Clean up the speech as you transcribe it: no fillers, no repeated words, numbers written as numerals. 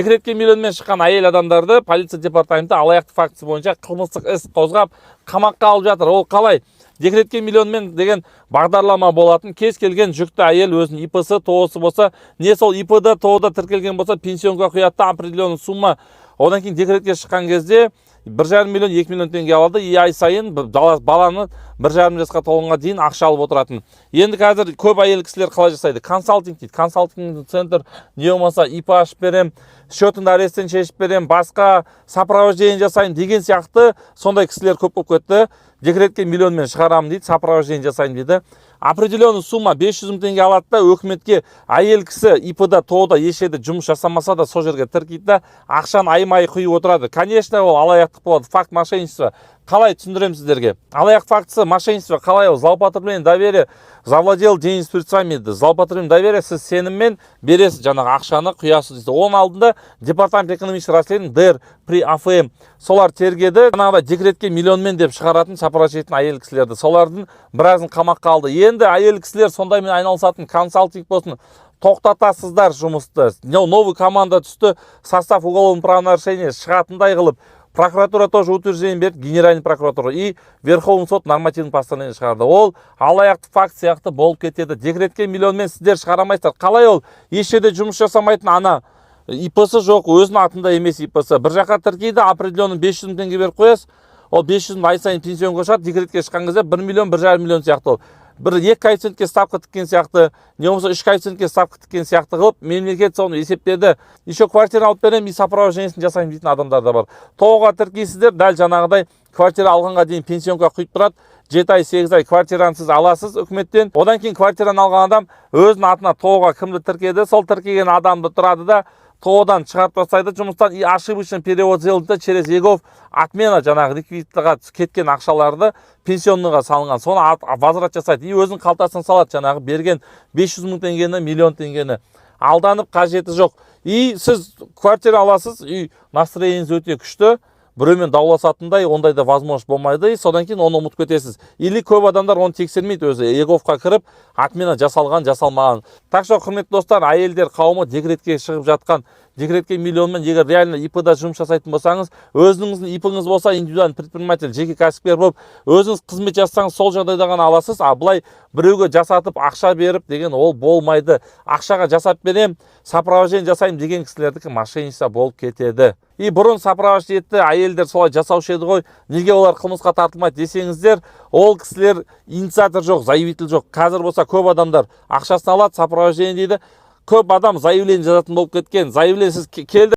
Декретке миллионмен шыққан әйел адамдарды полиция департаменті алаяқтық фактісі бойынша қылмыстық іс қозғап қамаққа алып жатыр. Ол қалай? Декретке миллионмен деген бағдарлама болатын, кез келген жүкті әйел өзінің ИП-сы, ТО-сы болса, не сол ИП-да, ТО-да тіркелген болса, пенсионға құятты определенный сумма. Одан кейін декретке шыққан кезде 1,5 миллион, 2 миллион теңге алады. Ай сайын баланы 1,5 жасқа толғанға дейін ақша алып отыратын. Енді қазір көп әйел кісілер қалай жасайды? Консалтинг дейді. Консалтинг центр не болмаса ИП ашып берем, счетыңды арестен шешіп берем, басқа сопровождение жасайын деген сияқты сондай кісілер көп болып кетті. Декретке миллионмен шығарамын дейді, сопровождение жасайын дейді. Определенный сумма 500 мың теңге алады да, өкіметке әйел кісі ИП-да, ТО-да ешеде жұмыс жасамаса да сол жерге тіркейді да, ақшаны ай-май құйып отырады. Конечно, ол алаяқтық болады, факт мошенничества. Қалай түсіндірем сіздерге? Алаяқ фактісі мошенничество қалай? Ол злоупотребление доверия, завладел деньги средствами. Злоупотребление доверия, сіз сеніммен бересіз, жаңағы ақшаны құясыз дейді. Оның алдында департамент экономических расследований ДР при АФМ солар тергеді. Жаңағыдай декретке миллионмен деп шығаратын, сапарашетін әйел кісілерді. Солардың біразын қамаққа алды. Енді әйел кісілер сондаймен айналысатын, консалтинг болсын, тоқтатасыздар жұмысты. Новый команда түсті, состав уголовного правонарушения шығатындай қылып, прокуратура тоже утверждение берді, генеральный прокуратура и Верховный сот нормативный постановление шығарды. Ол алаяқтық факт сияқты болып кетеді. Декретке миллионмен сіздер шығарамайсыздар. Қалай ол? Ешеде жұмыс жасамайтын ана ИП-сы жоқ, өзінің атында емес ИП-сы. Бір жаққа тіркейді, определенный 500 мың теңге беріп қоясыз. Ол 500 мың ай сайын пенсионға шығады, декретке шыққан кезде 1 миллион, 1,5 миллион сияқты ол. Бір 2 коэффициентке ставка тіккен сияқты, не болмаса 3 коэффициентке ставка тіккен сияқты қылып, мемлекет соны есептеді. Еще квартира алып берем, и сопровождениесін жасайын дейтін адамдар да бар. ТО-ға тіркейсіздер, дәл жаңағыдай квартира алғанға дейін пенсионға құйып тұрады. 7 ай, 8 ай квартираны сіз аласыз үкіметтен. Одан кейін квартираны алған адам өзінің атына ТО-ға кімді тіркеді, сол тіркеген адамды тұрады да, ТО-дан шығарып тастайды жұмыстан, и ошибочный перевод сделды через егов отмена жаңағы ликвидтіға кеткен ақшаларды пенсионныға салынған. Соны возврат жасайды. И өзінің қалтасына салады жаңағы берген 500 мың теңгені, миллион теңгені. Алданып қажеті жоқ. И сіз квартира аласыз, и настроениеңіз өте күшті. Біреумен дауласатындай, ондайда возможность болмайды, содан кейін оны ұмытып кетесіз. Или көп адамдар оны тексермейді өзі, еговқа кіріп, отмена жасалған, жасалмаған. Так что, құрметті достар, әйелдер қауымы декретке шығып жатқан, декретке миллионмен егер реально ИП-да жұмыс жасайтын болсаңыз, өзіңіздің ИП-іңіз болса, индивидуальный предприниматель, жеке кәсіпкер болып, өзіңіз қызмет жасасаңыз сол жағдайда ғана аласыз. А былай біреуге жасатып, ақша беріп деген ол болмайды. Ақшаға жасап берем, сопровождение жасайым деген кісілердікі мошенничество болып кетеді. И бұрын сопровождениеті әйелдер солай жасаушы еді ғой, неге олар қылмысқа тартылмайды десеңіздер, ол кісілер инициатор жоқ, заявитель жоқ. Қазір болса көп адамдар ақшасын алады, сопровождение дейді. Көп адам заявление жазатын болып кеткен. Заявление сіз келді